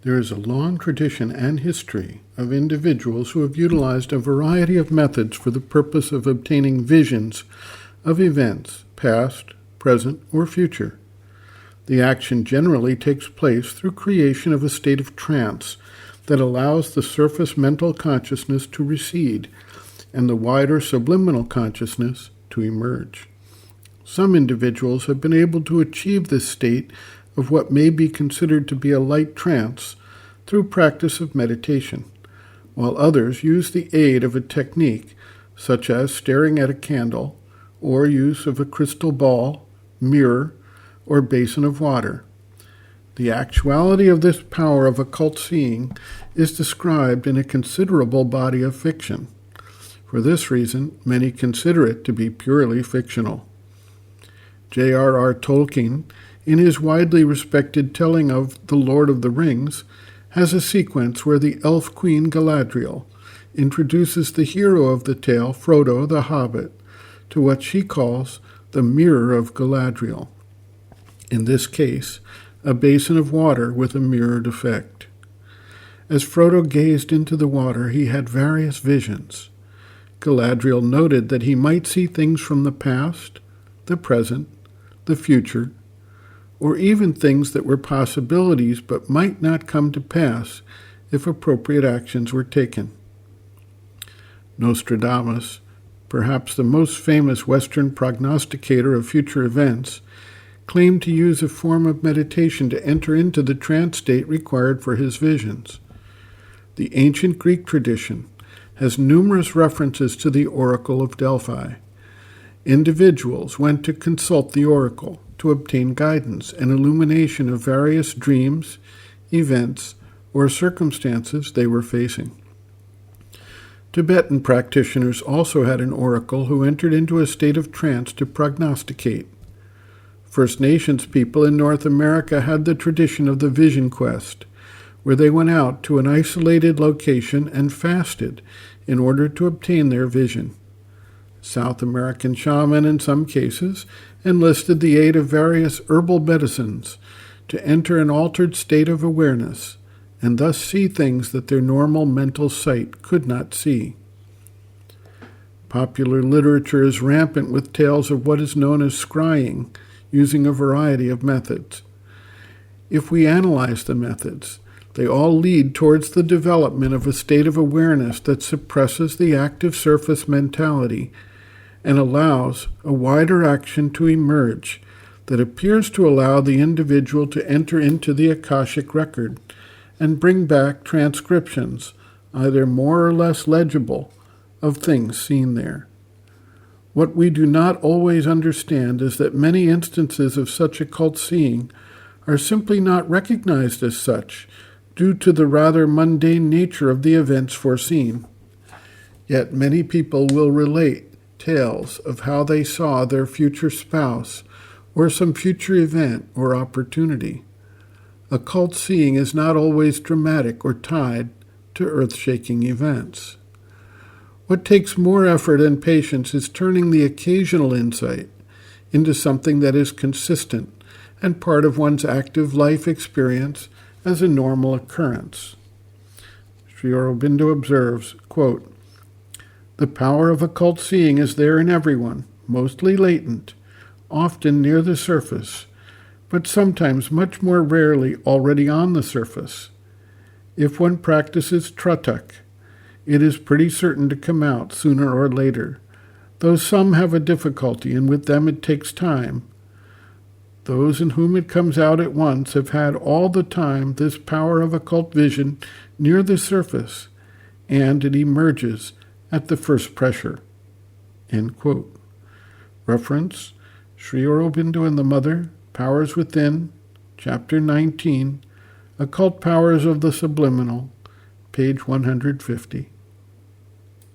There is a long tradition and history of individuals who have utilized a variety of methods for the purpose of obtaining visions of events, past, present, or future. The action generally takes place through creation of a state of trance that allows the surface mental consciousness to recede and the wider subliminal consciousness to emerge. Some individuals have been able to achieve this state of what may be considered to be a light trance through practice of meditation, while others use the aid of a technique such as staring at a candle or use of a crystal ball, mirror, or basin of water. The actuality of this power of occult seeing is described in a considerable body of fiction. For this reason, many consider it to be purely fictional. J.R.R. Tolkien, in his widely respected telling of The Lord of the Rings, has a sequence where the elf queen Galadriel introduces the hero of the tale, Frodo the Hobbit, to what she calls the Mirror of Galadriel. In this case, a basin of water with a mirrored effect. As Frodo gazed into the water, he had various visions. Galadriel noted that he might see things from the past, the present, the future, or even things that were possibilities but might not come to pass if appropriate actions were taken. Nostradamus, perhaps the most famous Western prognosticator of future events, claimed to use a form of meditation to enter into the trance state required for his visions. The ancient Greek tradition has numerous references to the Oracle of Delphi. Individuals went to consult the oracle to obtain guidance and illumination of various dreams, events, or circumstances they were facing. Tibetan practitioners also had an oracle who entered into a state of trance to prognosticate. First Nations people in North America had the tradition of the vision quest, where they went out to an isolated location and fasted in order to obtain their vision. South American shaman, in some cases, enlisted the aid of various herbal medicines to enter an altered state of awareness and thus see things that their normal mental sight could not see. Popular literature is rampant with tales of what is known as scrying, using a variety of methods. If we analyze the methods, they all lead towards the development of a state of awareness that suppresses the active surface mentality and allows a wider action to emerge that appears to allow the individual to enter into the Akashic record and bring back transcriptions, either more or less legible, of things seen there. What we do not always understand is that many instances of such occult seeing are simply not recognized as such due to the rather mundane nature of the events foreseen. Yet many people will relate tales of how they saw their future spouse or some future event or opportunity. Occult seeing is not always dramatic or tied to earth-shaking events. What takes more effort and patience is turning the occasional insight into something that is consistent and part of one's active life experience as a normal occurrence. Sri Aurobindo observes, quote, "The power of occult seeing is there in everyone, mostly latent, often near the surface, but sometimes much more rarely already on the surface. If one practices tratak, it is pretty certain to come out sooner or later, though some have a difficulty, and with them it takes time. Those in whom it comes out at once have had all the time this power of occult vision near the surface, and it emerges at the first pressure." End quote. Reference, Sri Aurobindo and the Mother, Powers Within, Chapter 19, Occult Powers of the Subliminal, page 150.